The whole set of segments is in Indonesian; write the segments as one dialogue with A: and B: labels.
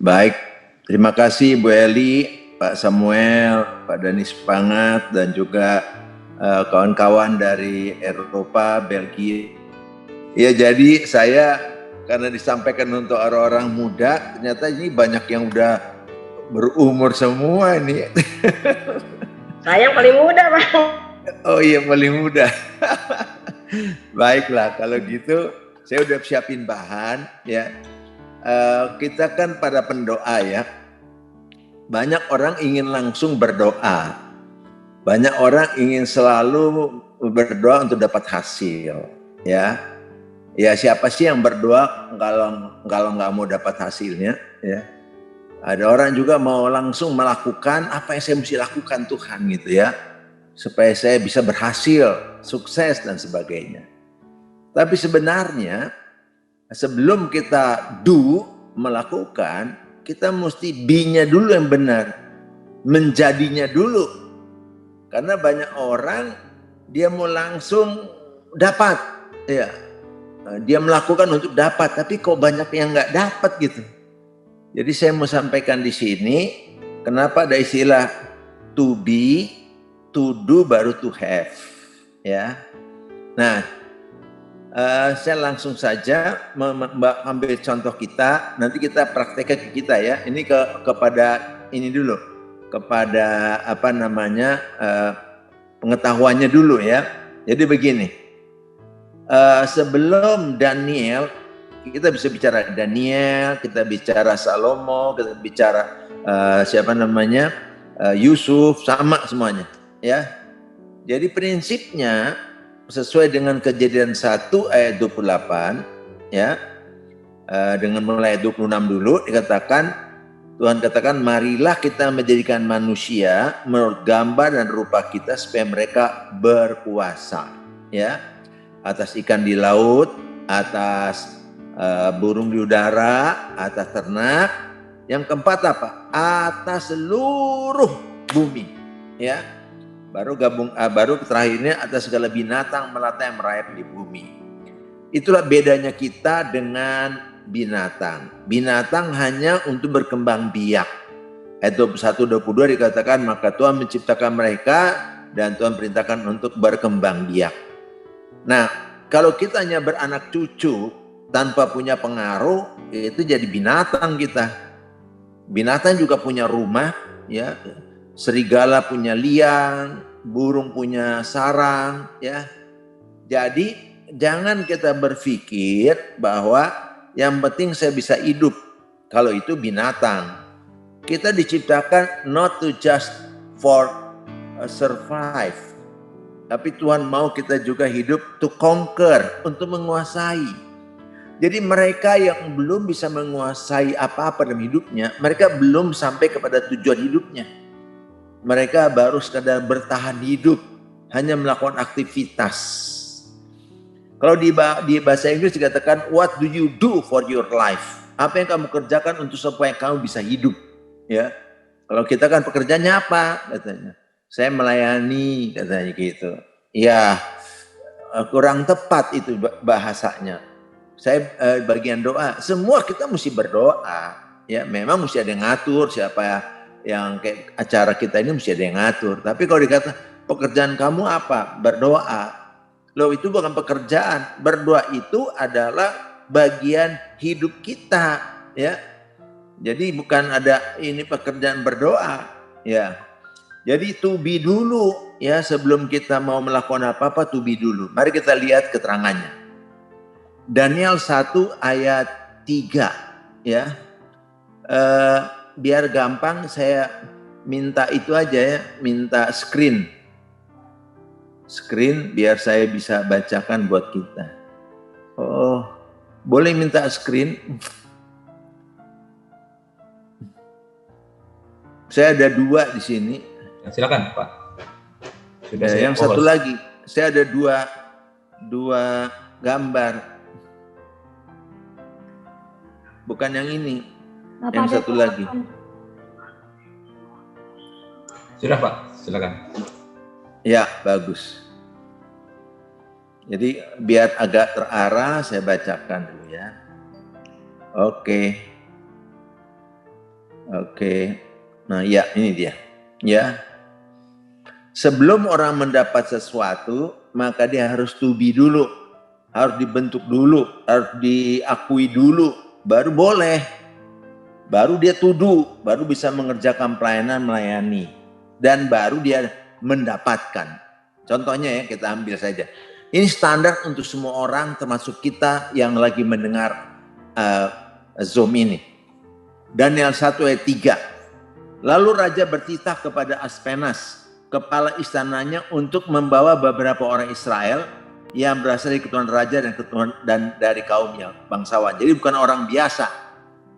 A: Baik, terima kasih Bu Eli, Pak Samuel, Pak Danis Pangat, dan juga kawan-kawan dari Eropa, Belgia. Ya, jadi saya karena disampaikan untuk orang-orang muda, ternyata ini banyak yang udah berumur semua ini.
B: Saya yang paling muda, Pak.
A: Oh iya, paling muda. Baiklah, kalau gitu saya udah siapin bahan ya. Kita kan pada pendoa ya. Banyak orang ingin langsung berdoa. Banyak orang ingin selalu berdoa untuk dapat hasil, ya. Ya siapa sih yang berdoa kalau nggak mau dapat hasilnya, ya. Ada orang juga mau langsung melakukan apa yang saya mesti lakukan Tuhan gitu ya, supaya saya bisa berhasil, sukses dan sebagainya. Tapi sebenarnya sebelum kita melakukan, kita mesti be-nya dulu yang benar, menjadinya dulu. Karena banyak orang dia mau langsung dapat, ya, dia melakukan untuk dapat, tapi kok banyak yang nggak dapat gitu. Jadi saya mau sampaikan di sini, kenapa ada istilah to be, to do baru to have, ya. Nah, saya langsung saja ambil contoh kita, nanti kita praktekkan ke kita ya. Ini kepada ini dulu, kepada apa namanya pengetahuannya dulu ya. Jadi begini, sebelum Daniel, kita bisa bicara Daniel, kita bicara Salomo, kita bicara siapa namanya Yusuf, sama semuanya ya. Jadi prinsipnya sesuai dengan Kejadian 1 ayat 28 ya, dengan mulai 26 dulu dikatakan, Tuhan katakan, marilah kita menjadikan manusia menurut gambar dan rupa kita supaya mereka berkuasa ya, atas ikan di laut, atas burung di udara, atas ternak. Yang keempat apa? Atas seluruh bumi ya. Baru terakhirnya atas segala binatang melata yang merayap di bumi. Itulah bedanya kita dengan binatang. Binatang hanya untuk berkembang biak. Ayat 21-22 dikatakan, maka Tuhan menciptakan mereka dan Tuhan perintahkan untuk berkembang biak. Nah, kalau kita hanya beranak cucu tanpa punya pengaruh, itu jadi binatang kita. Binatang juga punya rumah ya. Serigala punya liang, burung punya sarang, ya. Jadi jangan kita berpikir bahwa yang penting saya bisa hidup. Kalau itu binatang. Kita diciptakan not to just for survive, tapi Tuhan mau kita juga hidup to conquer, untuk menguasai. Jadi mereka yang belum bisa menguasai apa-apa dalam hidupnya, mereka belum sampai kepada tujuan hidupnya. Mereka baru sekadar bertahan hidup, hanya melakukan aktivitas. Kalau di bahasa Inggris dikatakan, what do you do for your life? Apa yang kamu kerjakan untuk supaya kamu bisa hidup? Ya, kalau kita kan pekerjaannya apa? Katanya, saya melayani, katanya gitu. Ya, kurang tepat itu bahasanya. Saya bagian doa, semua kita mesti berdoa. Ya, memang mesti ada yang ngatur siapa yang kayak acara kita ini, mesti ada yang ngatur. Tapi kalau dikata pekerjaan kamu apa? Berdoa. Loh, itu bukan pekerjaan. Berdoa itu adalah bagian hidup kita, ya. Jadi bukan ada ini pekerjaan berdoa, ya. Jadi to be dulu ya, sebelum kita mau melakukan apa-apa, to be dulu. Mari kita lihat keterangannya. Daniel 1 ayat 3 ya. Biar gampang saya minta itu aja ya, minta screen biar saya bisa bacakan buat kita. Oh, boleh minta screen? Saya ada 2 di sini.
C: Silakan Pak.
A: Sudah yang satu lagi, saya ada dua gambar. Bukan yang ini, yang satu lagi.
C: Sudah Pak, silakan.
A: Ya, bagus. Jadi biar agak terarah, saya bacakan dulu ya. Oke. Oke. Nah, ya ini dia. Ya. Sebelum orang mendapat sesuatu, maka dia harus to be dulu. Harus dibentuk dulu, harus diakui dulu, baru boleh. Baru dia tuduh, baru bisa mengerjakan pelayanan, melayani. Dan baru dia mendapatkan. Contohnya ya, kita ambil saja. Ini standar untuk semua orang, termasuk kita yang lagi mendengar Zoom ini. Daniel 1 ayat 3. Lalu raja bertitah kepada Aspenas, kepala istananya, untuk membawa beberapa orang Israel yang berasal dari keturunan raja dan dari kaumnya, bangsawan. Jadi bukan orang biasa,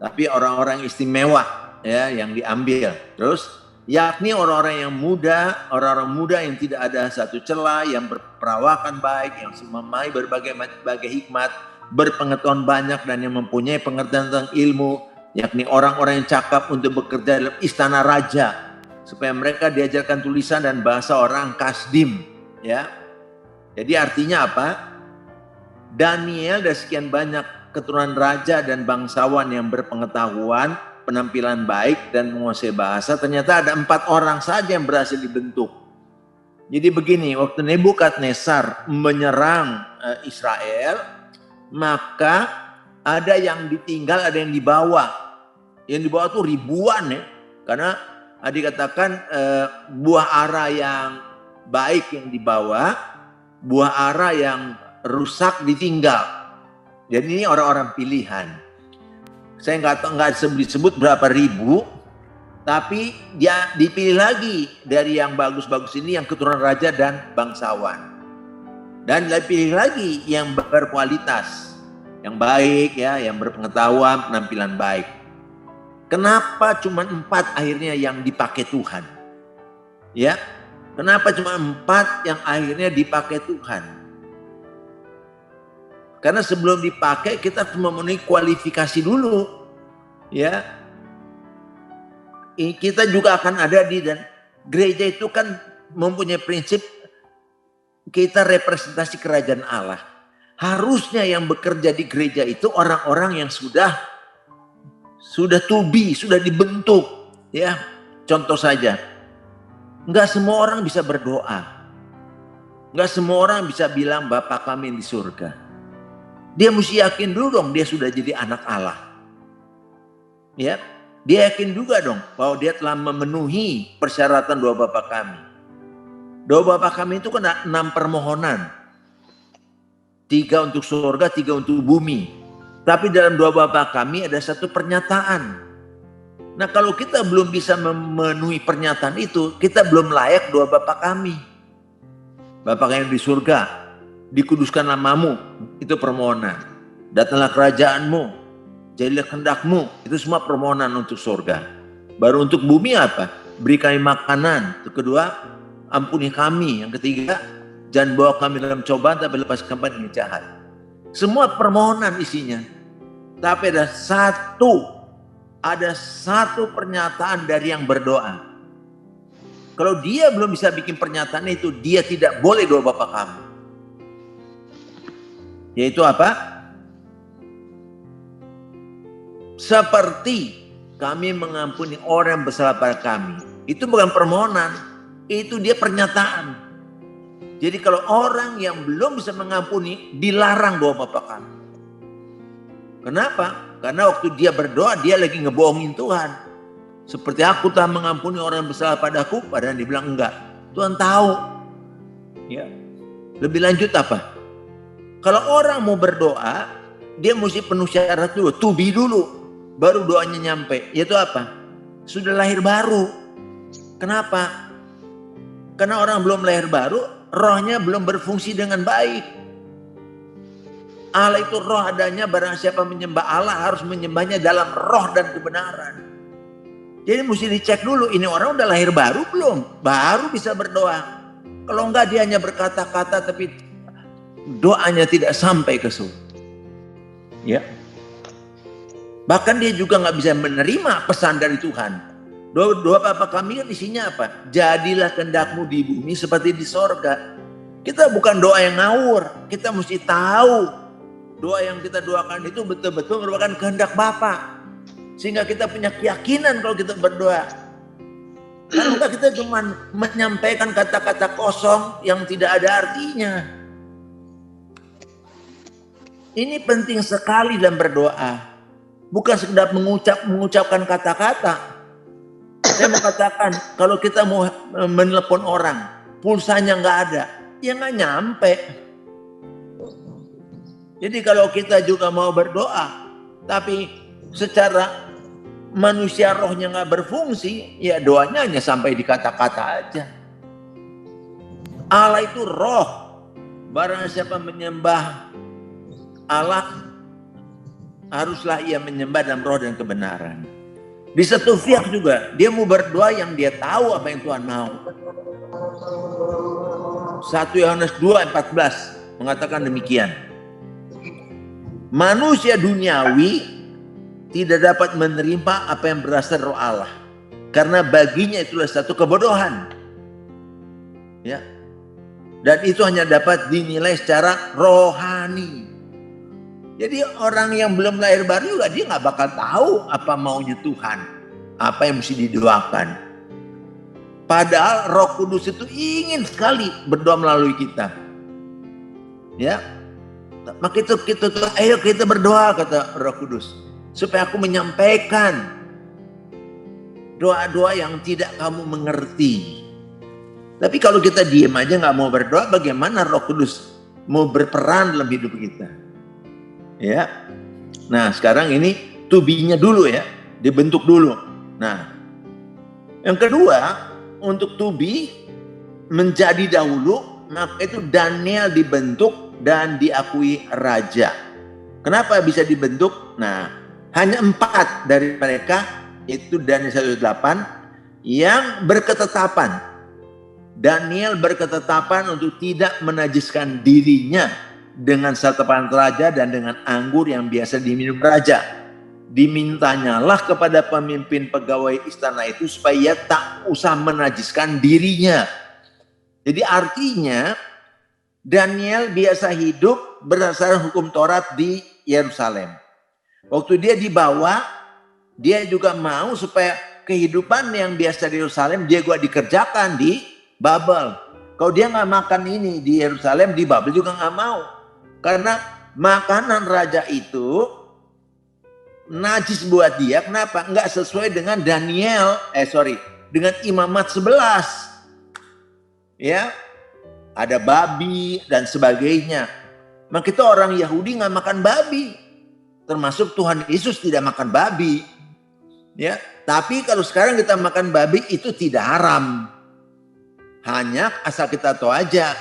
A: tapi orang-orang istimewa ya yang diambil. Terus yakni orang-orang yang muda, orang-orang muda yang tidak ada satu celah, yang berperawakan baik, yang memahami berbagai hikmat, berpengetahuan banyak, dan yang mempunyai pengertian tentang ilmu, yakni orang-orang yang cakap untuk bekerja dalam istana raja, supaya mereka diajarkan tulisan dan bahasa orang Kasdim. Ya, jadi artinya apa? Daniel dan sekian banyak keturunan raja dan bangsawan yang berpengetahuan, penampilan baik, dan menguasai bahasa. Ternyata ada 4 orang saja yang berhasil dibentuk. Jadi begini, waktu Nebukadnezar menyerang Israel, maka ada yang ditinggal, ada yang dibawa. Yang dibawa tuh ribuan ya, karena dikatakan buah ara yang baik yang dibawa, buah ara yang rusak ditinggal. Jadi ini orang-orang pilihan. Saya nggak disebut berapa ribu, tapi dia dipilih lagi dari yang bagus-bagus ini, yang keturunan raja dan bangsawan. Dan dipilih lagi yang berkualitas, yang baik ya, yang berpengetahuan, penampilan baik. Kenapa cuma 4 akhirnya yang dipakai Tuhan? Ya, kenapa cuma 4 yang akhirnya dipakai Tuhan? Karena sebelum dipakai kita harus memenuhi kualifikasi dulu. Ya, kita juga akan ada dan gereja itu kan mempunyai prinsip kita representasi kerajaan Allah. Harusnya yang bekerja di gereja itu orang-orang yang sudah to be, sudah dibentuk. Ya, contoh saja, nggak semua orang bisa berdoa, nggak semua orang bisa bilang Bapa kami di surga. Dia mesti yakin dulu dong dia sudah jadi anak Allah. Ya, dia yakin juga dong bahwa dia telah memenuhi persyaratan doa Bapa kami. Doa Bapa kami itu kan 6 permohonan, 3 untuk surga, 3 untuk bumi. Tapi dalam doa Bapa kami ada 1 pernyataan. Nah, kalau kita belum bisa memenuhi pernyataan itu, kita belum layak doa Bapa kami. Bapa kami di surga, dikuduskan namamu, itu permohonan. Datanglah kerajaanmu, jadilah kehendakmu, itu semua permohonan untuk surga. Baru untuk bumi apa? Beri kami makanan. Itu kedua, ampuni kami. Yang ketiga, jangan bawa kami dalam cobaan, tapi lepaskan kami dari jahat. Semua permohonan isinya. Tapi ada satu pernyataan dari yang berdoa. Kalau dia belum bisa bikin pernyataan itu, dia tidak boleh doa Bapa kami. Yaitu apa? Seperti kami mengampuni orang yang bersalah pada kami. Itu bukan permohonan, itu dia pernyataan. Jadi kalau orang yang belum bisa mengampuni, dilarang doa Bapa kami. Kenapa? Karena waktu dia berdoa, dia lagi ngebohongin Tuhan. Seperti aku telah mengampuni orang yang bersalah padaku, padahal dia bilang enggak. Tuhan tahu. Ya. Lebih lanjut apa? Kalau orang mau berdoa, dia mesti penuh syarat dulu, to be dulu, baru doanya nyampe. Yaitu apa? Sudah lahir baru. Kenapa? Karena orang belum lahir baru, rohnya belum berfungsi dengan baik. Allah itu roh adanya, barang siapa menyembah Allah harus menyembahnya dalam roh dan kebenaran. Jadi mesti dicek dulu, ini orang udah lahir baru belum? Baru bisa berdoa. Kalau enggak dia hanya berkata-kata tapi doanya tidak sampai ke surga. Ya. Bahkan dia juga nggak bisa menerima pesan dari Tuhan. Doa Bapa kami kan isinya apa? Jadilah kehendakmu di bumi seperti di sorga. Kita bukan doa yang ngawur. Kita mesti tahu doa yang kita doakan itu betul-betul merupakan kehendak Bapa. Sehingga kita punya keyakinan kalau kita berdoa. Kalau enggak kita cuma menyampaikan kata-kata kosong yang tidak ada artinya. Ini penting sekali dalam berdoa. Bukan sekedar mengucapkan kata-kata. Saya mau katakan, kalau kita mau menelepon orang, pulsanya nggak ada, ya nggak nyampe. Jadi kalau kita juga mau berdoa, tapi secara manusia rohnya nggak berfungsi, ya doanya hanya sampai di kata-kata aja. Allah itu roh. Barang siapa menyembah Allah, haruslah ia menyembah dalam roh dan kebenaran. Di satu pihak juga, dia mau berdoa yang dia tahu apa yang Tuhan mau. 1 Yohanes 2:14 mengatakan demikian. Manusia duniawi tidak dapat menerima apa yang berasal dari roh Allah. Karena baginya itulah satu kebodohan. Ya. Dan itu hanya dapat dinilai secara rohani. Jadi orang yang belum lahir baru juga dia nggak bakal tahu apa maunya Tuhan, apa yang mesti didoakan. Padahal Roh Kudus itu ingin sekali berdoa melalui kita. Ya, maka itu kita ayo kita berdoa kata Roh Kudus supaya aku menyampaikan doa-doa yang tidak kamu mengerti. Tapi kalau kita diam aja nggak mau berdoa, bagaimana Roh Kudus mau berperan dalam hidup kita? Ya, nah sekarang ini to-be-nya dulu ya, dibentuk dulu. Nah, yang kedua untuk to-be menjadi dahulu, maka itu Daniel dibentuk dan diakui raja. Kenapa bisa dibentuk? Nah, hanya 4 dari mereka, itu Daniel 1:8 yang berketetapan. Daniel berketetapan untuk tidak menajiskan dirinya dengan santapan raja dan dengan anggur yang biasa diminum raja. Dimintanyalah kepada pemimpin pegawai istana itu supaya tak usah menajiskan dirinya. Jadi artinya Daniel biasa hidup berdasarkan hukum Taurat di Yerusalem. Waktu dia dibawa, dia juga mau supaya kehidupan yang biasa di Yerusalem dia juga dikerjakan di Babel. Kalau dia nggak makan ini di Yerusalem, di Babel juga nggak mau. Karena makanan raja itu najis buat dia. Kenapa? Enggak sesuai dengan dengan imamat 11. Ya, ada babi dan sebagainya. Maka kita orang Yahudi nggak makan babi. Termasuk Tuhan Yesus tidak makan babi. Ya, tapi kalau sekarang kita makan babi itu tidak haram. Hanya asal kita tahu aja,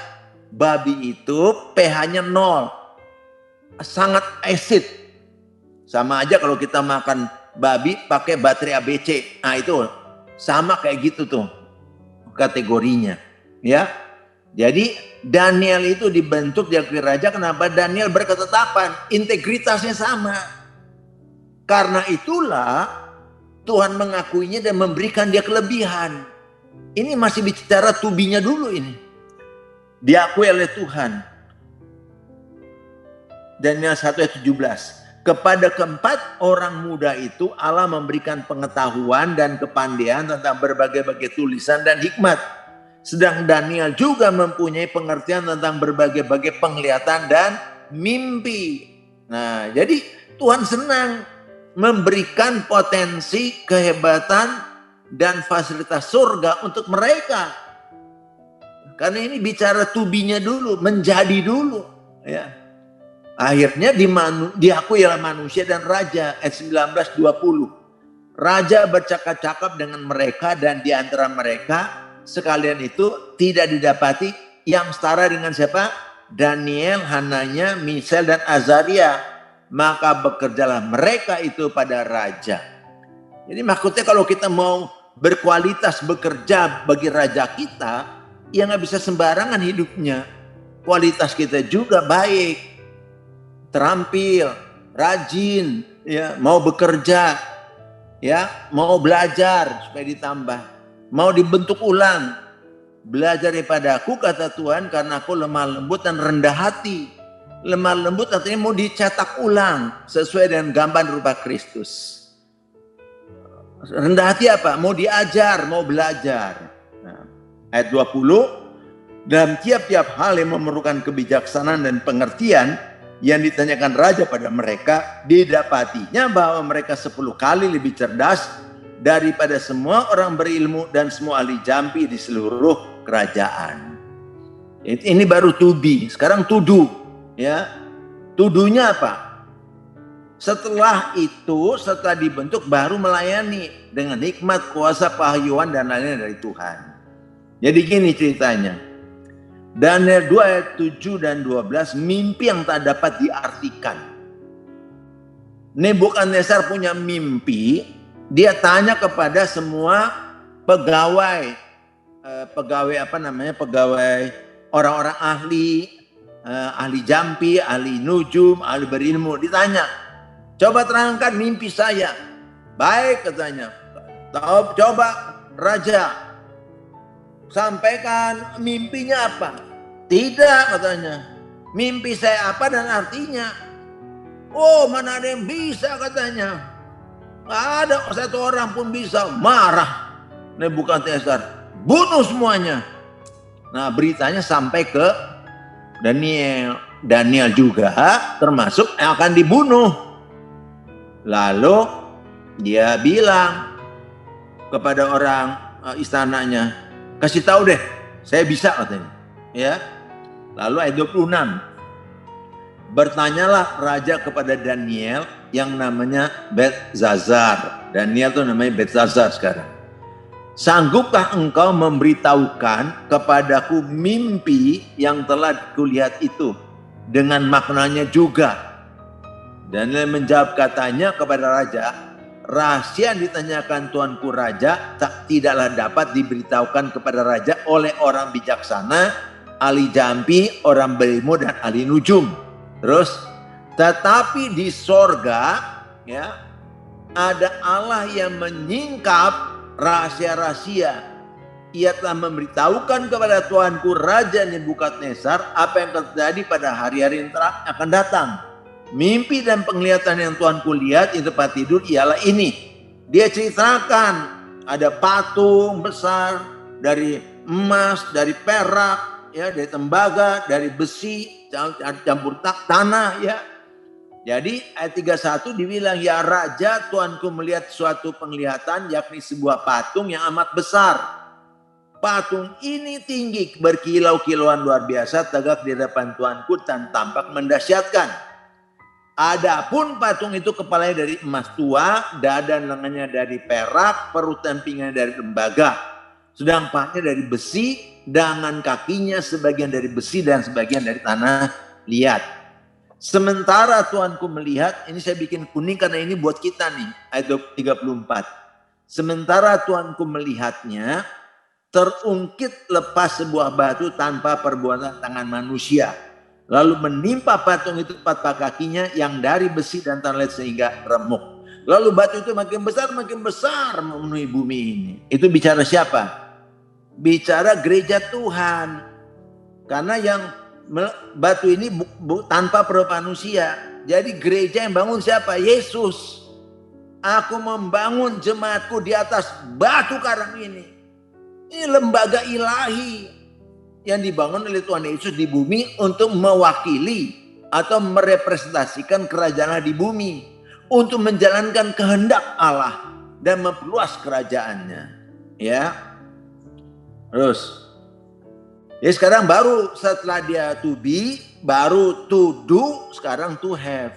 A: babi itu pH-nya 0. Sangat asid. Sama aja kalau kita makan babi pakai baterai ABC. Nah itu sama kayak gitu tuh kategorinya. Ya. Jadi Daniel itu dibentuk jadi raja. Kenapa? Daniel berketetapan. Integritasnya sama. Karena itulah Tuhan mengakuinya dan memberikan dia kelebihan. Ini masih bicara to-be-nya dulu ini. Diakui oleh Tuhan. Daniel 1:17. Kepada keempat orang muda itu Allah memberikan pengetahuan dan kepandaian tentang berbagai-bagai tulisan dan hikmat. Sedang Daniel juga mempunyai pengertian tentang berbagai-bagai penglihatan dan mimpi. Nah, jadi Tuhan senang memberikan potensi, kehebatan dan fasilitas surga untuk mereka. Karena ini bicara to-be-nya dulu, menjadi dulu, ya. Akhirnya diakui oleh manusia dan raja. Ayat 19:20. Raja bercakap-cakap dengan mereka dan di antara mereka sekalian itu tidak didapati yang setara dengan siapa? Daniel, Hananya, Misael dan Azaria. Maka bekerjalah mereka itu pada raja. Jadi maksudnya kalau kita mau berkualitas bekerja bagi raja kita, ya nggak bisa sembarangan hidupnya. Kualitas kita juga baik. Terampil, rajin, ya, mau bekerja, ya, mau belajar supaya ditambah, mau dibentuk ulang. Belajar daripada aku kata Tuhan karena aku lemah lembut dan rendah hati. Lemah lembut artinya mau dicetak ulang sesuai dengan gambar rupa Kristus. Rendah hati apa? Mau diajar, mau belajar. Nah, ayat 20, dalam tiap-tiap hal yang memerlukan kebijaksanaan dan pengertian yang ditanyakan raja pada mereka, didapatinya bahwa mereka 10 kali lebih cerdas daripada semua orang berilmu dan semua ahli jampi di seluruh kerajaan. Ini baru to be, sekarang to do, ya. To do-nya apa? Setelah itu, setelah dibentuk baru melayani dengan hikmat, kuasa, pahyuan dan lainnya dari Tuhan. Jadi gini ceritanya. Daniel 2 ayat 7 dan 12, mimpi yang tak dapat diartikan. Nebukadnezar punya mimpi, dia tanya kepada semua pegawai orang-orang ahli jampi, ahli nujum, ahli berilmu, ditanya, coba terangkan mimpi saya. Baik, katanya. Coba raja, sampaikan mimpinya apa? Tidak, katanya. Mimpi saya apa dan artinya? Oh, mana ada yang bisa, katanya. Nggak ada satu orang pun bisa. Marah Nebukadnezar, bunuh semuanya. Nah, beritanya sampai ke Daniel. Daniel juga termasuk yang akan dibunuh. Lalu dia bilang kepada orang istananya, kasih tahu deh, saya bisa, katanya. Ya. Lalu ayat 26. Bertanyalah raja kepada Daniel yang namanya Belteshazzar. Daniel itu namanya Belteshazzar sekarang. Sanggupkah engkau memberitahukan kepadaku mimpi yang telah kulihat itu dengan maknanya juga? Daniel menjawab, katanya kepada raja, rahasia yang ditanyakan tuanku raja tidaklah dapat diberitahukan kepada raja oleh orang bijaksana, ahli jampi, orang berilmu dan ahli nujum. Terus, tetapi di sorga, ya, ada Allah yang menyingkap rahasia-rahasia. Ia telah memberitahukan kepada tuanku Raja Nebukadnezar apa yang terjadi pada hari-hari yang akan datang. Mimpi dan penglihatan yang tuanku lihat di tempat tidur ialah ini. Dia ceritakan ada patung besar dari emas, dari perak, ya, dari tembaga, dari besi, campur tanah, ya. Jadi ayat 31 dibilang, ya raja, tuanku melihat suatu penglihatan, yakni sebuah patung yang amat besar. Patung ini tinggi, berkilau-kilauan luar biasa, tegak di hadapan tuanku dan tampak mendahsyatkan. Adapun patung itu kepalanya dari emas tua, dada dan lengannya dari perak, perut dan pinggangnya dari tembaga. Sedang pahatnya dari besi, dengan kakinya sebagian dari besi dan sebagian dari tanah liat. Sementara tuanku melihat, ini saya bikin kuning karena ini buat kita nih, ayat 34. Sementara tuanku melihatnya, terungkit lepas sebuah batu tanpa perbuatan tangan manusia. Lalu menimpa patung itu tepat kakinya yang dari besi dan tanah liat sehingga remuk. Lalu batu itu makin besar memenuhi bumi ini. Itu bicara siapa? Bicara gereja Tuhan. Karena yang batu ini tanpa perubahan manusia. Jadi gereja yang bangun siapa? Yesus. Aku membangun jemaatku di atas batu karang ini. Ini lembaga ilahi yang dibangun oleh Tuhan Yesus di bumi untuk mewakili atau merepresentasikan kerajaan Allah di bumi, untuk menjalankan kehendak Allah dan memperluas kerajaannya. Ya. Terus ya, sekarang baru setelah dia to be, baru to do, sekarang to have.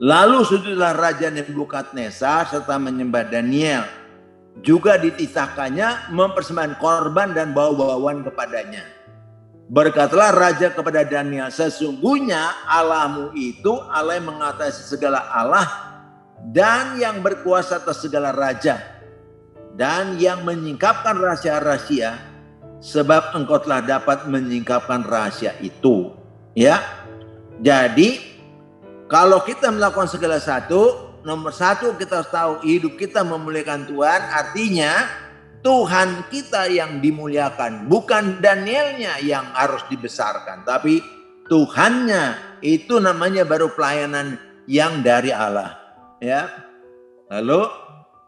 A: Lalu sudahlah Raja Nebukadnezar serta menyembah Daniel, juga ditisahkannya mempersembahkan korban dan bau-bauan kepadanya. Berkatalah raja kepada Daniel, sesungguhnya Allahmu itu Allah yang mengatasi segala Allah dan yang berkuasa atas segala raja dan yang menyingkapkan rahasia-rahasia, sebab engkau telah dapat menyingkapkan rahasia itu. Ya, jadi kalau kita melakukan segala satu, nomor satu kita harus tahu hidup kita memuliakan Tuhan, artinya Tuhan kita yang dimuliakan, bukan Danielnya yang harus dibesarkan, tapi Tuhannya. Itu namanya baru pelayanan yang dari Allah. Ya. Lalu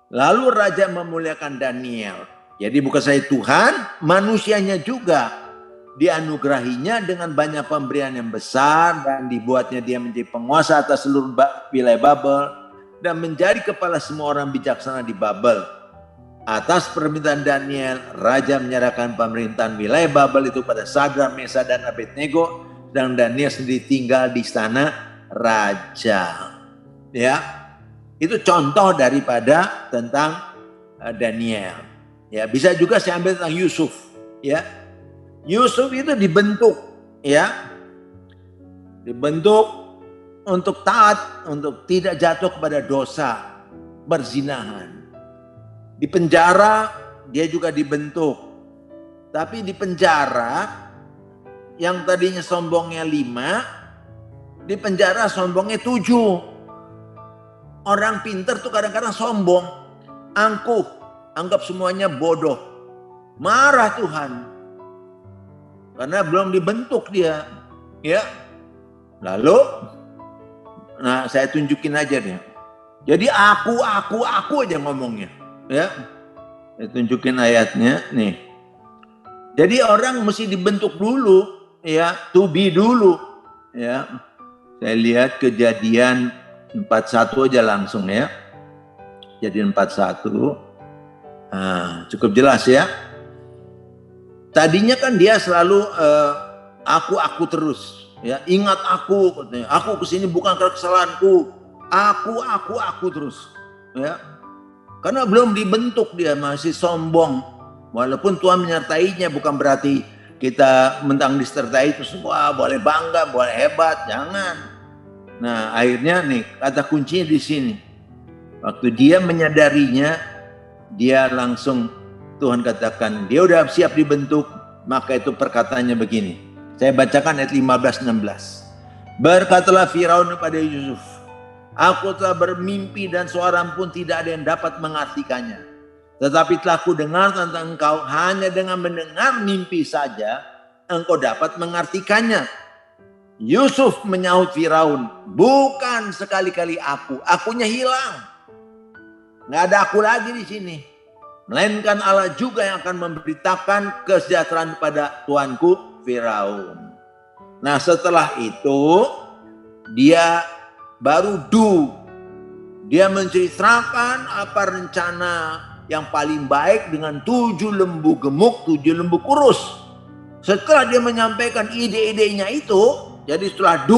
A: Lalu raja memuliakan Daniel. Jadi bukan saja Tuhan, manusianya juga dianugerahinya dengan banyak pemberian yang besar dan dibuatnya dia menjadi penguasa atas seluruh wilayah Babel dan menjadi kepala semua orang bijaksana di Babel. Atas permintaan Daniel, raja menyerahkan pemerintahan wilayah Babel itu pada Sadrak, Mesak, dan Abednego, dan Daniel sendiri tinggal di istana raja. Ya, itu contoh daripada tentang Daniel. Ya, bisa juga saya ambil tentang Yusuf. Ya, Yusuf itu dibentuk, ya, dibentuk untuk taat, untuk tidak jatuh kepada dosa perzinahan. Di penjara dia juga dibentuk, tapi di penjara yang tadinya sombongnya 5, di penjara sombongnya 7. Orang pinter tuh kadang-kadang sombong, angkuh, anggap semuanya bodoh. Marah Tuhan karena belum dibentuk dia, ya. Lalu, nah saya tunjukin aja nih. Jadi aku aja ngomongnya, ya. Saya tunjukin ayatnya nih. Jadi orang mesti dibentuk dulu, ya, to be dulu, ya. Saya lihat Kejadian 41 aja langsung, ya. Kejadian 41. Nah, cukup jelas, ya. Tadinya kan dia selalu aku terus, ya. Ingat aku, katanya. Aku kesini bukan karena kesalahanku. Aku terus, ya. Karena belum dibentuk, dia masih sombong. Walaupun Tuhan menyertainya, bukan berarti kita mentang disertai itu semua boleh bangga, boleh hebat, jangan. Nah, akhirnya nih kata kuncinya di sini. Waktu dia menyadarinya, dia langsung Tuhan katakan, dia udah siap dibentuk, maka itu perkataannya begini. Saya bacakan ayat 15-16. Berkatalah Firaun kepada Yusuf, aku telah bermimpi dan seorang pun tidak ada yang dapat mengartikannya. Tetapi telah ku dengar tentang engkau, hanya dengan mendengar mimpi saja engkau dapat mengartikannya. Yusuf menyahut Firaun, bukan sekali-kali akunya hilang. Nggak ada aku lagi di sini. Melainkan Allah juga yang akan memberitakan kesejahteraan pada tuanku Firaun. Nah setelah itu dia baru dia menceritakan apa rencana yang paling baik dengan 7 lembu gemuk, 7 lembu kurus. Setelah dia menyampaikan ide-idenya itu, jadi setelah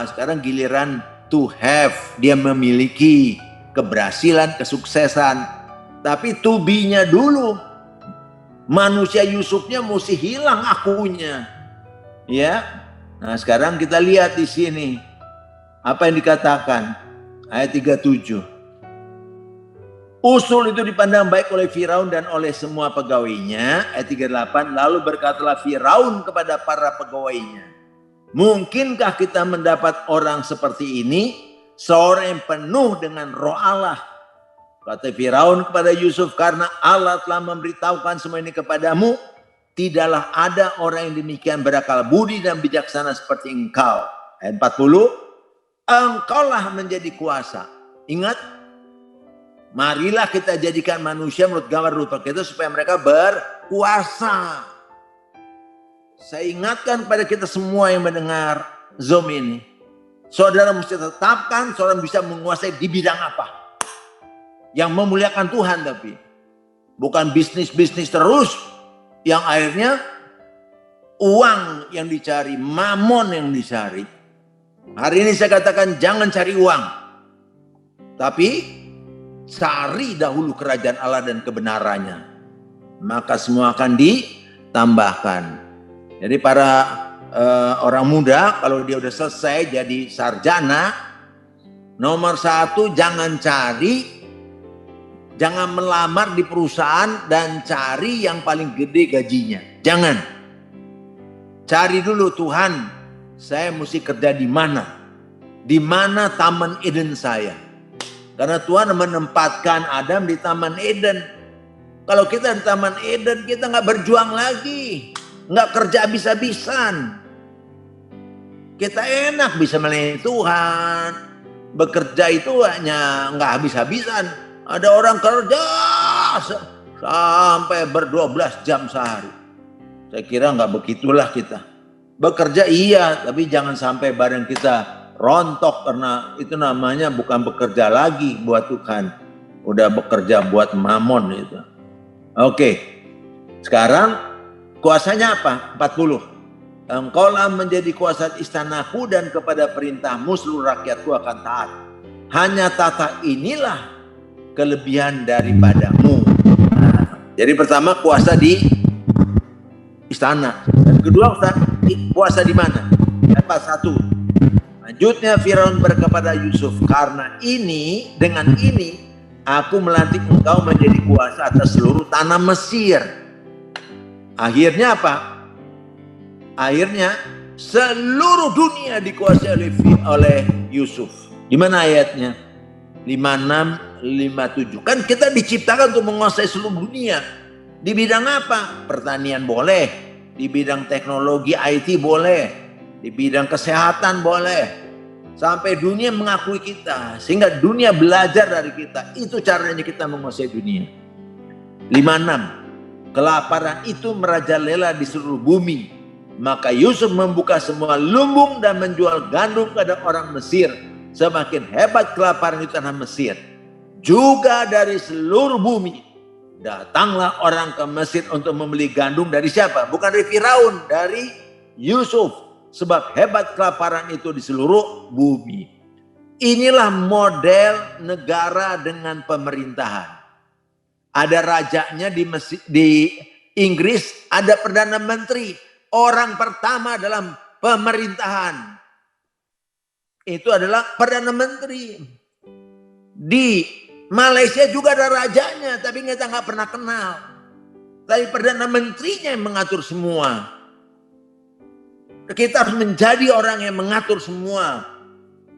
A: sekarang giliran to have, dia memiliki keberhasilan, kesuksesan. Tapi to be-nya dulu, manusia Yusufnya mesti hilang akunya, ya. Nah sekarang kita lihat di sini apa yang dikatakan ayat 37. Usul itu dipandang baik oleh Firaun dan oleh semua pegawainya. Ayat 38, lalu berkatalah Firaun kepada para pegawainya, mungkinkah kita mendapat orang seperti ini, seorang yang penuh dengan roh Allah? Kata Firaun kepada Yusuf, karena Allah telah memberitahukan semua ini kepadamu, tidaklah ada orang yang demikian berakal budi dan bijaksana seperti engkau. Ayat 40, engkaulah menjadi kuasa. Ingat, marilah kita jadikan manusia menurut gambar rupa kita supaya mereka berkuasa. Saya ingatkan kepada kita semua yang mendengar Zoom ini, saudara mesti tetapkan saudara bisa menguasai di bidang apa yang memuliakan Tuhan, tapi bukan bisnis terus yang akhirnya uang yang dicari, mamon yang dicari. Hari ini saya katakan jangan cari uang, tapi cari dahulu kerajaan Allah dan kebenarannya, maka semua akan ditambahkan. Jadi para orang muda kalau dia udah selesai jadi sarjana, nomor 1 jangan melamar di perusahaan dan cari yang paling gede gajinya. Jangan. Cari dulu, Tuhan, saya mesti kerja di mana? Di mana Taman Eden saya? Karena Tuhan menempatkan Adam di Taman Eden. Kalau kita di Taman Eden, kita nggak berjuang lagi, nggak kerja habis-habisan. Kita enak bisa melayani Tuhan. Bekerja itu hanya nggak habis-habisan. Ada orang kerja sampai ber-12 jam sehari. Saya kira nggak begitulah kita. Bekerja iya, tapi jangan sampai badan kita rontok, karena itu namanya bukan bekerja lagi buat Tuhan. Udah bekerja buat mamon itu. Oke, sekarang kuasanya apa? 40. Engkaulah menjadi kuasa istanaku dan kepada perintahmu seluruh rakyatku akan taat. Hanya tata inilah kelebihan daripadamu. Nah, jadi pertama kuasa di istana. Dan kedua kuasa di mana? Ayat 1. Lanjutnya Firaun berkata Yusuf, karena ini, dengan ini aku melantik engkau menjadi kuasa atas seluruh tanah Mesir. Akhirnya apa? Akhirnya seluruh dunia dikuasai oleh Yusuf. Di mana ayatnya? 56, 57. Kan kita diciptakan untuk menguasai seluruh dunia. Di bidang apa? Pertanian boleh, di bidang teknologi IT boleh, di bidang kesehatan boleh. Sampai dunia mengakui kita, sehingga dunia belajar dari kita. Itu caranya kita menguasai dunia. 56. Kelaparan itu merajalela di seluruh bumi. Maka Yusuf membuka semua lumbung dan menjual gandum kepada orang Mesir. Semakin hebat kelaparan di tanah Mesir. Juga dari seluruh bumi datanglah orang ke Mesir untuk membeli gandum dari siapa? Bukan dari Firaun, dari Yusuf. Sebab hebat kelaparan itu di seluruh bumi. Inilah model negara dengan pemerintahan. Ada rajanya di Inggris, ada perdana menteri. Orang pertama dalam pemerintahan itu adalah perdana menteri. Di Malaysia juga ada rajanya, tapi kita nggak pernah kenal. Tapi perdana menterinya yang mengatur semua. Kita harus menjadi orang yang mengatur semua.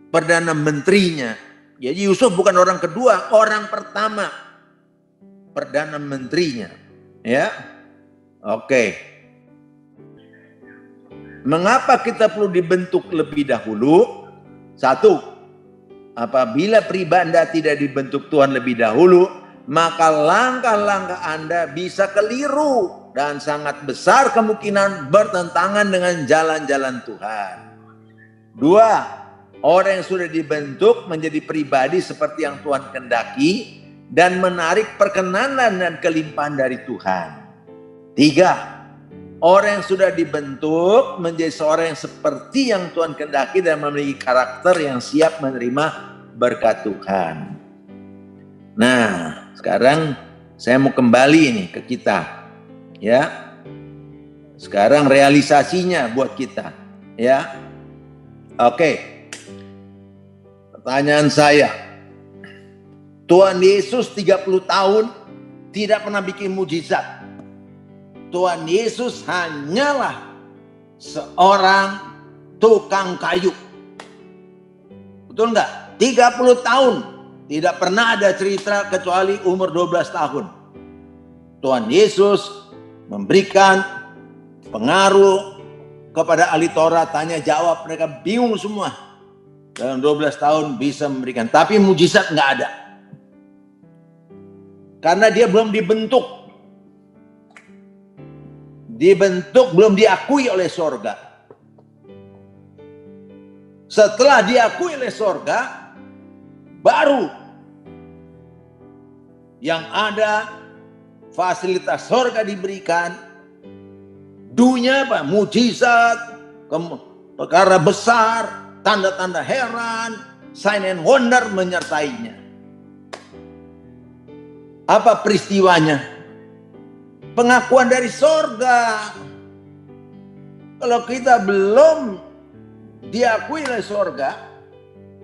A: Perdana menterinya. Jadi Yusuf bukan orang kedua, orang pertama. Perdana menterinya. Ya, oke. Mengapa kita perlu dibentuk lebih dahulu? Satu, apabila pribadi Anda tidak dibentuk Tuhan lebih dahulu, maka langkah-langkah Anda bisa keliru dan sangat besar kemungkinan bertentangan dengan jalan-jalan Tuhan. Dua, orang yang sudah dibentuk menjadi pribadi seperti yang Tuhan kehendaki dan menarik perkenanan dan kelimpahan dari Tuhan. Tiga, orang yang sudah dibentuk menjadi seorang yang seperti yang Tuhan kehendaki dan memiliki karakter yang siap menerima berkat Tuhan. Nah, sekarang saya mau kembali nih ke kita. Ya. Sekarang realisasinya buat kita, ya. Oke. Pertanyaan saya. Tuhan Yesus 30 tahun tidak pernah bikin mujizat. Tuhan Yesus hanyalah seorang tukang kayu. Betul enggak? 30 tahun tidak pernah ada cerita kecuali umur 12 tahun. Tuhan Yesus memberikan pengaruh kepada ahli Taurat, tanya jawab, mereka bingung semua. Dalam 12 tahun bisa memberikan, tapi mujizat enggak ada. Karena dia belum dibentuk. Dibentuk, belum diakui oleh sorga. Setelah diakui oleh sorga, baru yang ada fasilitas sorga diberikan. Dunia apa? Mujizat, perkara besar, tanda-tanda heran, sign and wonder menyertainya. Apa peristiwanya? Pengakuan dari sorga. Kalau kita belum diakui oleh sorga,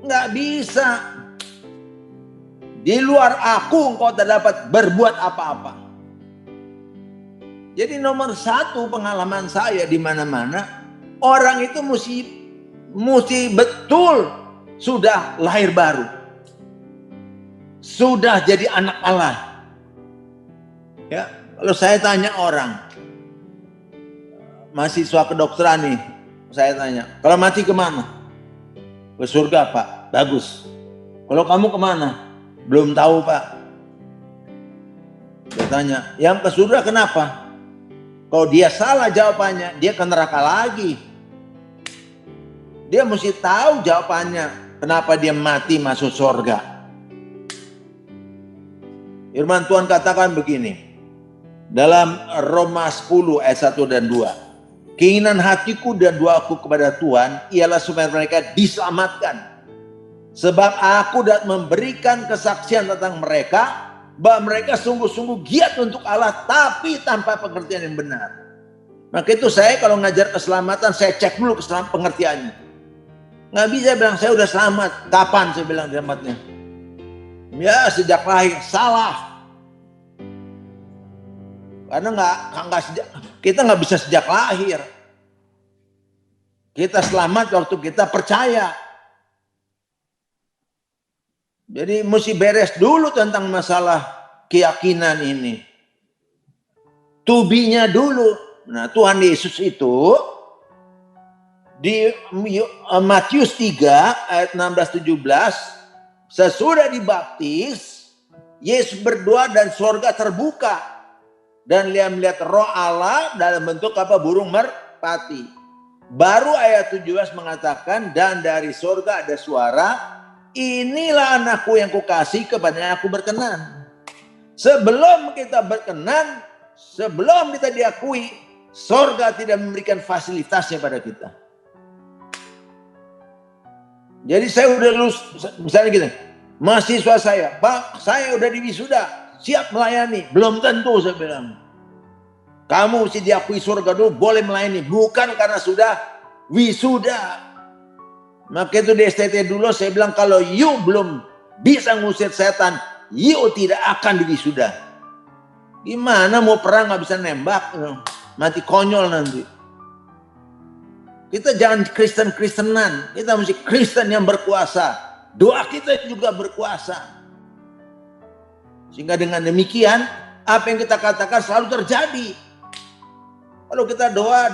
A: nggak bisa. Di luar aku engkau tak dapat berbuat apa-apa. Jadi nomor satu pengalaman saya di mana-mana, orang itu mesti betul sudah lahir baru. Sudah jadi anak Allah. Ya, kalau saya tanya orang, mahasiswa kedokteran nih, saya tanya, kalau mati kemana? Ke surga Pak, bagus. Kalau kamu kemana? Belum tahu Pak. tanya, yang ke surga kenapa? Kalau dia salah jawabannya, dia ke neraka lagi. Dia mesti tahu jawabannya, kenapa dia mati masuk surga. Firman Tuhan katakan begini, dalam Roma 10 ayat 1 dan 2. Keinginan hatiku dan doaku kepada Tuhan ialah supaya mereka diselamatkan. Sebab aku dapat memberikan kesaksian tentang mereka, bahwa mereka sungguh-sungguh giat untuk Allah, tapi tanpa pengertian yang benar. Maka itu saya kalau ngajar keselamatan, saya cek dulu pengertiannya. Nggak bisa bilang saya udah selamat. Kapan saya bilang selamatnya? Ya sejak lahir. Salah. Karena kita nggak bisa sejak lahir. Kita selamat waktu kita percaya. Jadi mesti beres dulu tentang masalah keyakinan ini. Tubinya dulu. Nah, Tuhan Yesus itu di Matius 3 ayat 16-17, sesudah dibaptis, Yesus berdoa dan surga terbuka. Dan dia melihat roh Allah dalam bentuk apa? Burung merpati. Baru ayat 17 mengatakan, dan dari surga ada suara, inilah anakku yang kukasih, kepadanya aku berkenan. Sebelum kita berkenan, sebelum kita diakui, surga tidak memberikan fasilitasnya pada kita. Jadi saya udah lulus, misalnya gini, mahasiswa saya, Pak, saya udah di wisuda, siap melayani. Belum tentu, saya bilang. Kamu mesti diakui surga dulu, boleh melayani. Bukan karena sudah wisuda. Maka itu di STT dulu saya bilang, kalau you belum bisa ngusir setan, you tidak akan diwisuda. Gimana mau perang nggak bisa nembak, mati konyol nanti. Kita jangan Kristen-Kristenan, kita mesti Kristen yang berkuasa. Doa kita juga berkuasa. Sehingga dengan demikian, apa yang kita katakan selalu terjadi. Kalau kita doa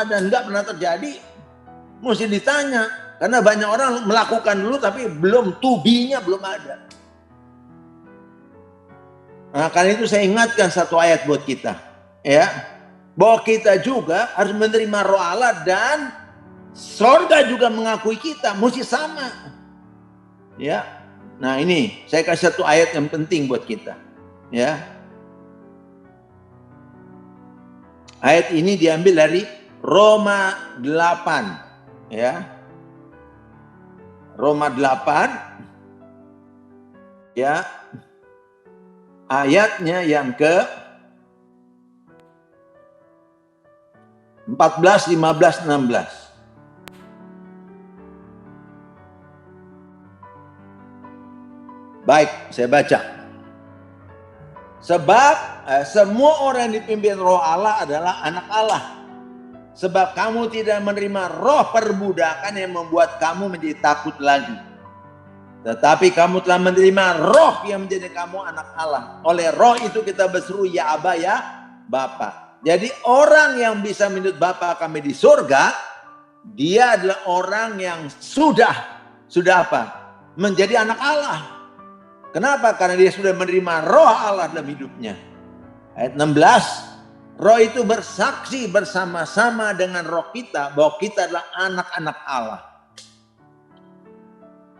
A: dan nggak pernah terjadi, mesti ditanya. Karena banyak orang melakukan dulu tapi belum tubinya belum ada. Nah, karena itu saya ingatkan satu ayat buat kita, ya, bahwa kita juga harus menerima roh Allah dan surga juga mengakui kita, mesti sama, ya. Nah ini saya kasih satu ayat yang penting buat kita, ya. Ayat ini diambil dari Roma 8, ya. Roma 8, ya. Ayatnya yang ke 14, 15, 16. Baik, saya baca. Sebab semua orang yang dipimpin roh Allah adalah anak Allah. Sebab kamu tidak menerima roh perbudakan yang membuat kamu menjadi takut lagi. Tetapi kamu telah menerima roh yang menjadi kamu anak Allah. Oleh roh itu kita berseru, ya Aba, ya Bapa. Jadi orang yang bisa menyebut Bapa kami di surga, dia adalah orang yang sudah apa? Menjadi anak Allah. Kenapa? Karena dia sudah menerima roh Allah dalam hidupnya. Ayat 16, roh itu bersaksi bersama-sama dengan roh kita bahwa kita adalah anak-anak Allah.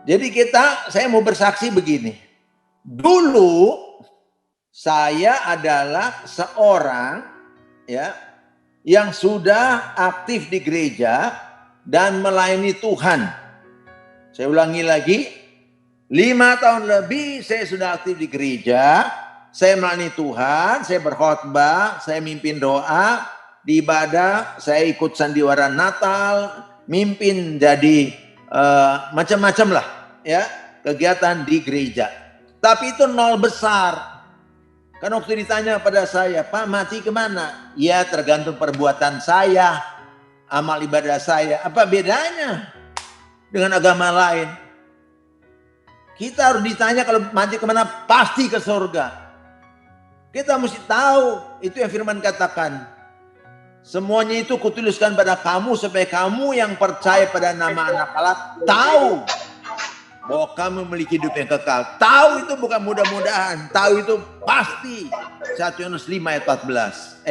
A: Jadi saya mau bersaksi begini. Dulu saya adalah seorang, ya, yang sudah aktif di gereja dan melayani Tuhan. Saya ulangi lagi, 5 tahun lebih saya sudah aktif di gereja. Saya melayani Tuhan, saya berkhotbah, saya mimpin doa, di ibadah, saya ikut sandiwara Natal, mimpin jadi macam-macam lah, ya, kegiatan di gereja. Tapi itu nol besar. Kan waktu ditanya pada saya, Pak, mati kemana? Ya tergantung perbuatan saya, amal ibadah saya. Apa bedanya dengan agama lain? Kita harus ditanya kalau mati kemana, pasti ke surga. Kita mesti tahu, itu yang firman katakan. Semuanya itu kutuliskan pada kamu supaya kamu yang percaya pada nama anak Allah tahu bahwa kamu memiliki hidup yang kekal. Tahu itu bukan mudah-mudahan, tahu itu pasti. 1 Yohanes 5 ayat 14.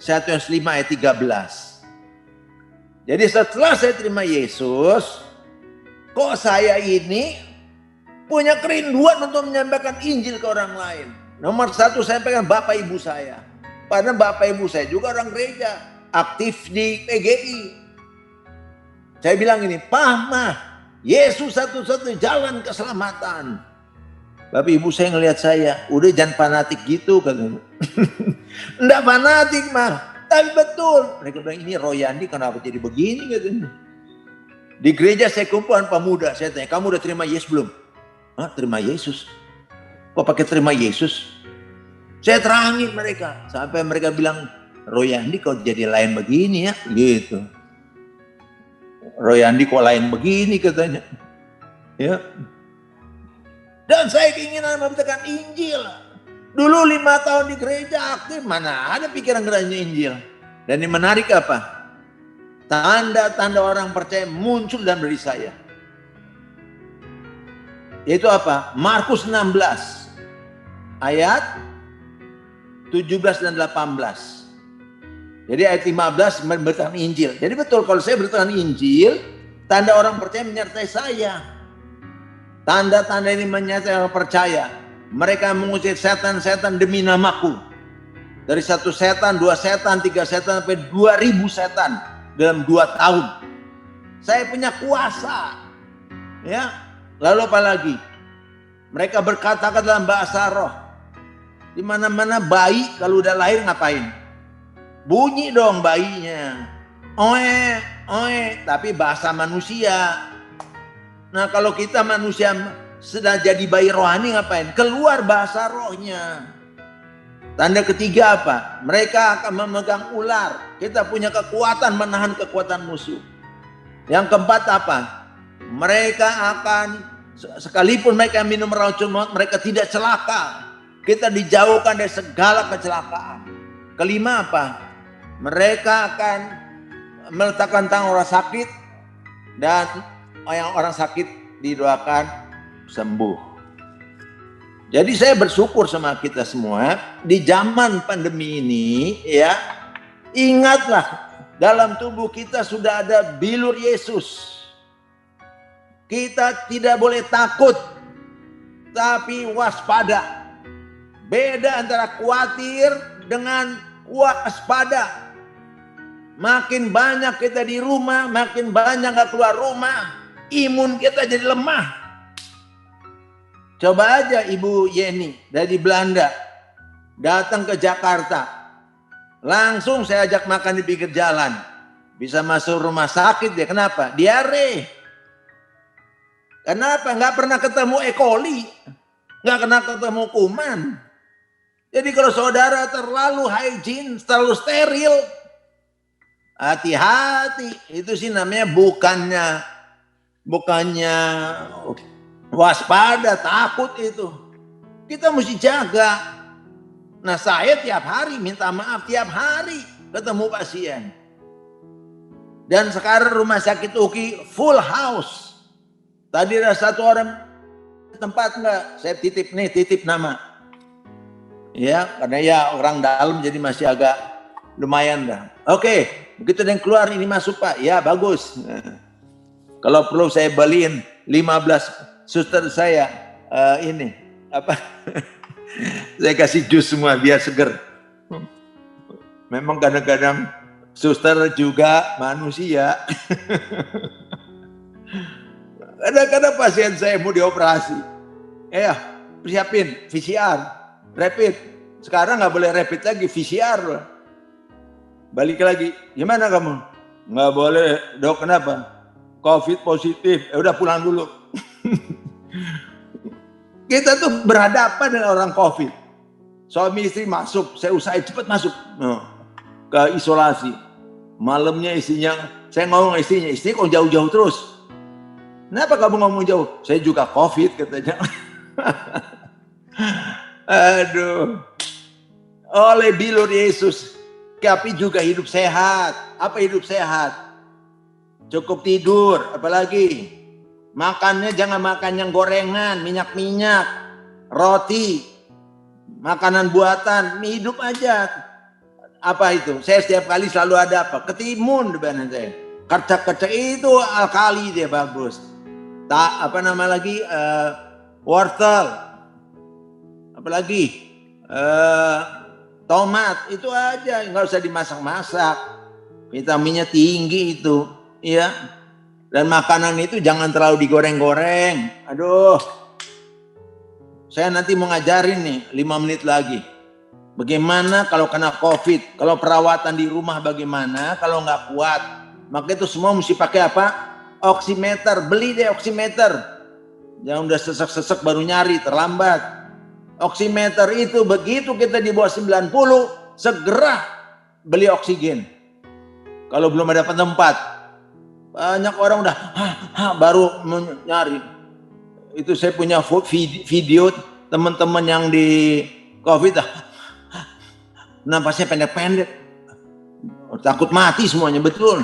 A: 1 Yohanes 5 ayat 13. Jadi setelah saya terima Yesus, kok saya ini punya kerinduan untuk menyampaikan Injil ke orang lain. Nomor satu, saya sampaikan Bapak Ibu saya. Padahal Bapak Ibu saya juga orang gereja, aktif di PGI. Saya bilang ini, Mah, Yesus satu-satunya jalan keselamatan. Bapak Ibu saya ngelihat saya, udah jangan fanatik gitu katanya. Enggak fanatik mah, tapi betul. Mereka bilang, ini Royandi kenapa jadi begini katanya. Di gereja saya kumpulan pemuda, saya tanya, kamu udah terima Yesus belum? Hah, terima Yesus? Kok pakai terima Yesus? Saya terangin mereka, sampai mereka bilang, Royandi kok jadi lain begini ya, gitu. Royandi kok lain begini katanya. Ya. Dan saya keinginan memberitakan Injil. Dulu 5 tahun di gereja aktif, mana ada pikiran gereja Injil. Dan yang menarik apa? Tanda-tanda orang percaya muncul dalam diri saya. Yaitu apa? Markus 16 ayat 17 dan 18. Jadi ayat 15 memberitakan Injil. Jadi betul kalau saya beritakan Injil, tanda orang percaya menyertai saya. Tanda-tanda ini menyertai orang percaya. Mereka mengusir setan-setan demi namaku. Dari 1 setan, 2 setan, 3 setan, sampai 2000 setan dalam 2 tahun. Saya punya kuasa. Ya. Lalu apa lagi? Mereka berkata dalam bahasa roh. Di mana-mana bayi kalau udah lahir ngapain? Bunyi dong bayinya. Oe, oe, tapi bahasa manusia. Nah kalau kita manusia sedang jadi bayi rohani ngapain? Keluar bahasa rohnya. Tanda ketiga apa? Mereka akan memegang ular. Kita punya kekuatan menahan kekuatan musuh. Yang keempat apa? Mereka akan, sekalipun mereka minum racun maut, mereka tidak celaka. Kita dijauhkan dari segala kecelakaan. Kelima apa? Mereka akan meletakkan tangan orang sakit dan orang sakit didoakan sembuh. Jadi saya bersyukur sama kita semua di zaman pandemi ini ya, ingatlah dalam tubuh kita sudah ada bilur Yesus. Kita tidak boleh takut tapi waspada. Beda antara khawatir dengan waspada. Makin banyak kita di rumah, makin banyak gak keluar rumah, imun kita jadi lemah. Coba aja Ibu Yeni dari Belanda datang ke Jakarta. Langsung saya ajak makan di pinggir jalan. Bisa masuk rumah sakit dia. Kenapa? Diare. Kenapa? Gak pernah ketemu E. coli. Gak pernah ketemu kuman. Jadi kalau saudara terlalu hygiene, terlalu steril, hati-hati. Itu sih namanya bukannya waspada, takut itu. Kita mesti jaga. Nah saya tiap hari minta maaf, tiap hari ketemu pasien. Dan sekarang rumah sakit UKI full house. Tadi ada satu orang tempat enggak, saya titip nama. Ya, karena ya orang dalam jadi masih agak lumayan dah. Oke, begitu ada yang keluar ini masuk Pak. Ya, bagus. Nah, kalau perlu saya beliin 15 suster saya ini apa? Saya kasih jus semua biar seger. Memang kadang-kadang suster juga manusia. Kadang-kadang pasien saya mau dioperasi. Ya, persiapin PCR. Rapid, sekarang nggak boleh rapid lagi, PCR. Balik lagi, gimana kamu? Nggak boleh, dok kenapa? COVID positif, udah pulang dulu. Kita tuh berhadapan dengan orang COVID. Suami istri masuk, saya usahain cepat masuk ke isolasi. Malamnya istrinya, saya ngomong istrinya, istri kok jauh-jauh terus? Kenapa kamu ngomong jauh? Saya juga COVID katanya. Aduh, oleh bilur Yesus, tapi juga hidup sehat. Apa hidup sehat? Cukup tidur, apalagi Makannya jangan makan yang gorengan, minyak-minyak, roti, makanan buatan, hidup aja. Apa itu? Saya setiap kali selalu ada apa? Ketimun di badan saya. Kercak-kercak itu alkali dia bagus. Tak apa nama lagi? Wortel. Apalagi? Tomat itu aja, nggak usah dimasak-masak. Vitaminnya tinggi itu, ya. Dan makanan itu jangan terlalu digoreng-goreng. Aduh, saya nanti mau ngajarin nih 5 menit lagi. Bagaimana kalau kena COVID, kalau perawatan di rumah bagaimana, kalau nggak kuat. Maka itu semua mesti pakai apa? Oximeter, beli deh oximeter. Jangan udah sesek-sesek baru nyari, terlambat. Oximeter itu begitu kita di bawah 90, segera beli oksigen. Kalau belum ada tempat. Banyak orang udah baru nyari. Itu saya punya video teman-teman yang di COVID napasnya pendek-pendek. Takut mati semuanya, betul.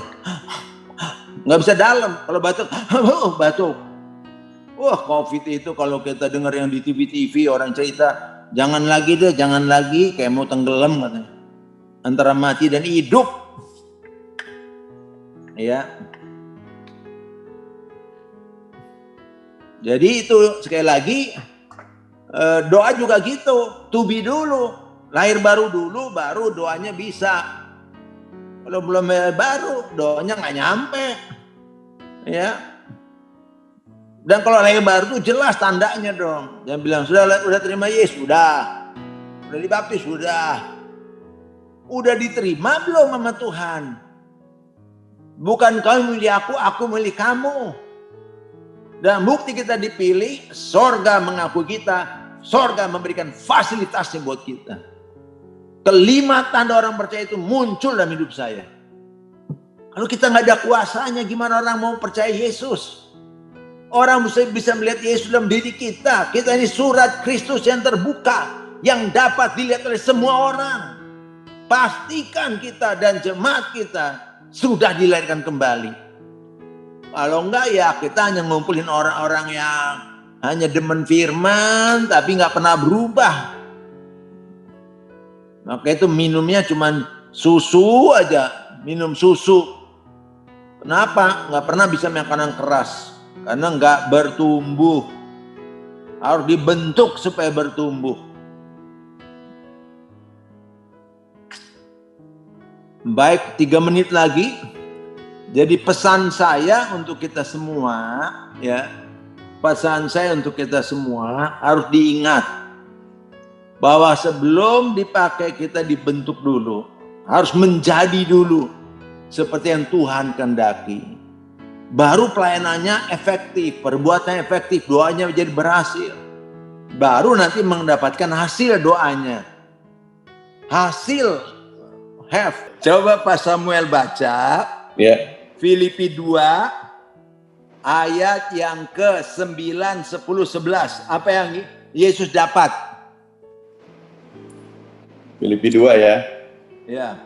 A: Nggak bisa dalam. Kalau batuk, batuk. Wah, COVID itu kalau kita dengar yang di TV-TV orang cerita, jangan lagi deh, jangan lagi, kayak mau tenggelam katanya. Antara mati dan hidup. Ya. Jadi itu sekali lagi doa juga gitu, tubi dulu, lahir baru dulu, baru doanya bisa. Kalau belum baru, doanya nggak nyampe, ya. Dan kalau lahir baru itu jelas tandanya dong. Jangan bilang sudah terima Yesus, udah dibaptis, udah diterima belum sama Tuhan? Bukan kamu milih aku milih kamu. Dan bukti kita dipilih, sorga mengakui kita, sorga memberikan fasilitasnya buat kita. Kelima tanda orang percaya itu muncul dalam hidup saya. Kalau kita nggak ada kuasanya, gimana orang mau percaya Yesus? Orang bisa melihat Yesus dalam diri kita. Kita ini surat Kristus yang terbuka, yang dapat dilihat oleh semua orang. Pastikan kita dan jemaat kita sudah dilahirkan kembali. Kalau enggak ya kita hanya ngumpulin orang-orang yang hanya demen firman tapi nggak pernah berubah. Maka itu minumnya cuman susu aja, minum susu. Kenapa? Nggak pernah bisa makanan keras karena nggak bertumbuh. Harus dibentuk supaya bertumbuh. Baik, 3 menit lagi. Jadi pesan saya untuk kita semua, ya, pesan saya untuk kita semua harus diingat bahwa sebelum dipakai kita dibentuk dulu, harus menjadi dulu seperti yang Tuhan kehendaki. Baru pelayanannya efektif, perbuatannya efektif, doanya menjadi berhasil. Baru nanti mendapatkan hasil doanya. Hasil have. Coba Pak Samuel baca.
C: Ya.
A: Filipi 2 ayat yang ke-9, 10, 11. Apa yang Yesus dapat?
D: Filipi 2 ya.
A: Ya.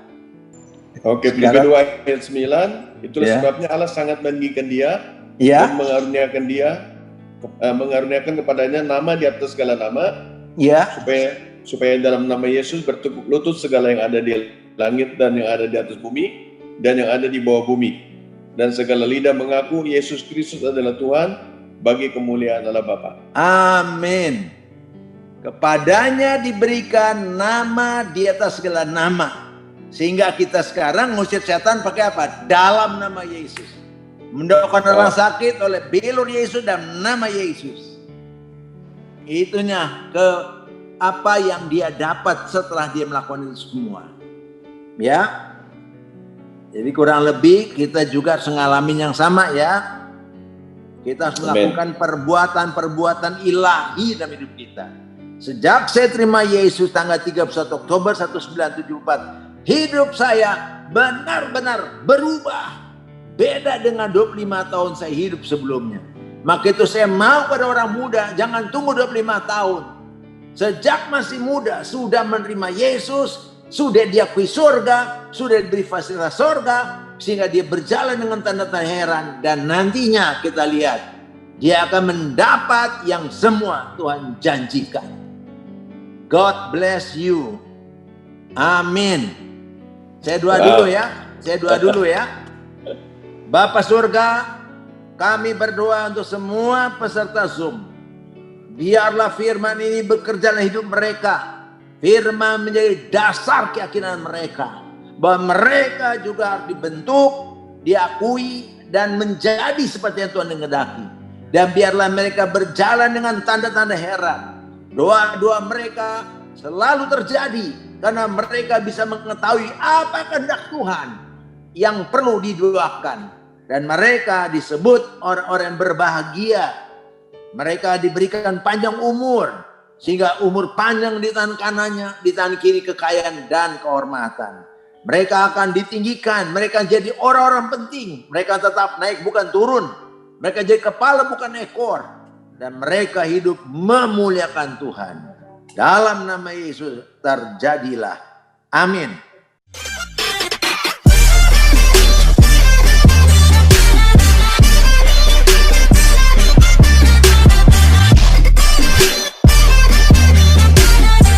D: Oke, Filipi 2 ayat 9. Itulah sebabnya Allah sangat meninggikan dia dan mengaruniakan kepadanya nama di atas segala nama. Ya. Supaya dalam nama Yesus bertekuk lutut segala yang ada di langit dan yang ada di atas bumi dan yang ada di bawah bumi. Dan segala lidah mengaku Yesus Kristus adalah Tuhan bagi kemuliaan Allah Bapa. Amin. Kepadanya diberikan nama di atas segala nama. Sehingga kita sekarang ngusir setan pakai apa? Dalam nama Yesus. Mendoakan orang sakit oleh belur Yesus dan nama Yesus. Itunya ke apa yang dia dapat setelah dia melakukan itu semua. Ya. Jadi kurang lebih kita juga harus ngalamin yang sama ya. Kita harus melakukan perbuatan-perbuatan ilahi dalam hidup kita. Sejak saya terima Yesus tanggal 31 Oktober 1974, hidup saya benar-benar berubah. Beda dengan 25 tahun saya hidup sebelumnya. Maka itu saya mau pada orang muda, jangan tunggu 25 tahun. Sejak masih muda sudah menerima Yesus, sudah diakui surga, sudah diberi fasilitas surga, sehingga dia berjalan dengan tanda-tanda heran. Dan nantinya kita lihat, dia akan mendapat yang semua Tuhan janjikan. God bless you. Amin. Saya doa dulu ya. Saya doa dulu ya. Bapa surga, kami berdoa untuk semua peserta Zoom. Biarlah firman ini bekerja dalam hidup mereka. Firman menjadi dasar keyakinan mereka. Bahwa mereka juga harus dibentuk, diakui, dan menjadi seperti yang Tuhan menghendaki. Dan biarlah mereka berjalan dengan tanda-tanda heran. Doa-doa mereka selalu terjadi. Karena mereka bisa mengetahui apa kehendak Tuhan yang perlu didoakan. Dan mereka disebut orang-orang yang berbahagia. Mereka diberikan panjang umur. Sehingga umur panjang di tangan kanannya, di tangan kiri kekayaan dan kehormatan. Mereka akan ditinggikan. Mereka jadi orang-orang penting. Mereka tetap naik bukan turun. Mereka jadi kepala bukan ekor. Dan mereka hidup memuliakan Tuhan. Dalam nama Yesus terjadilah. Amin.